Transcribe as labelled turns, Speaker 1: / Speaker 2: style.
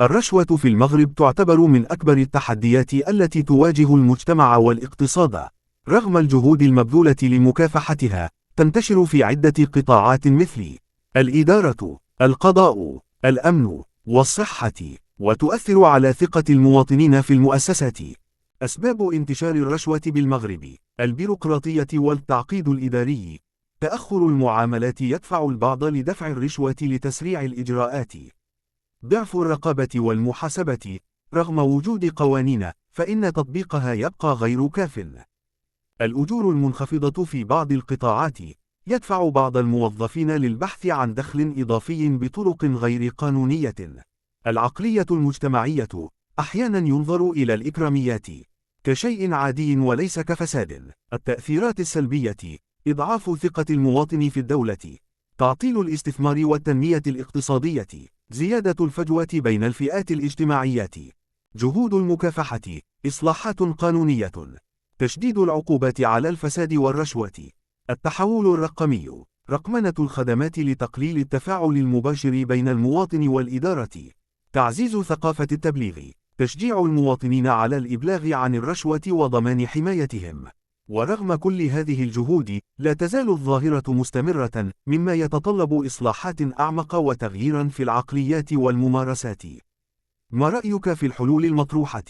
Speaker 1: الرشوة في المغرب تعتبر من أكبر التحديات التي تواجه المجتمع والاقتصاد. رغم الجهود المبذولة لمكافحتها، تنتشر في عدة قطاعات مثل الإدارة، القضاء، الأمن، والصحة، وتؤثر على ثقة المواطنين في المؤسسات. أسباب انتشار الرشوة بالمغرب: البيروقراطية والتعقيد الإداري. تأخر المعاملات يدفع البعض لدفع الرشوة لتسريع الإجراءات. ضعف الرقابة والمحاسبة. رغم وجود قوانين، فإن تطبيقها يبقى غير كاف. الأجور المنخفضة في بعض القطاعات يدفع بعض الموظفين للبحث عن دخل إضافي بطرق غير قانونية. العقلية المجتمعية. أحيانا ينظر إلى الإكراميات كشيء عادي وليس كفساد. التأثيرات السلبية: إضعاف ثقة المواطن في الدولة، تعطيل الاستثمار والتنمية الاقتصادية، زيادة الفجوة بين الفئات الاجتماعية. جهود المكافحة: إصلاحات قانونية، تشديد العقوبات على الفساد والرشوة. التحول الرقمي، رقمنة الخدمات لتقليل التفاعل المباشر بين المواطن والإدارة. تعزيز ثقافة التبليغ، تشجيع المواطنين على الإبلاغ عن الرشوة وضمان حمايتهم. ورغم كل هذه الجهود، لا تزال الظاهرة مستمرة، مما يتطلب إصلاحات أعمق وتغييرا في العقليات والممارسات. ما رأيك في الحلول المطروحة؟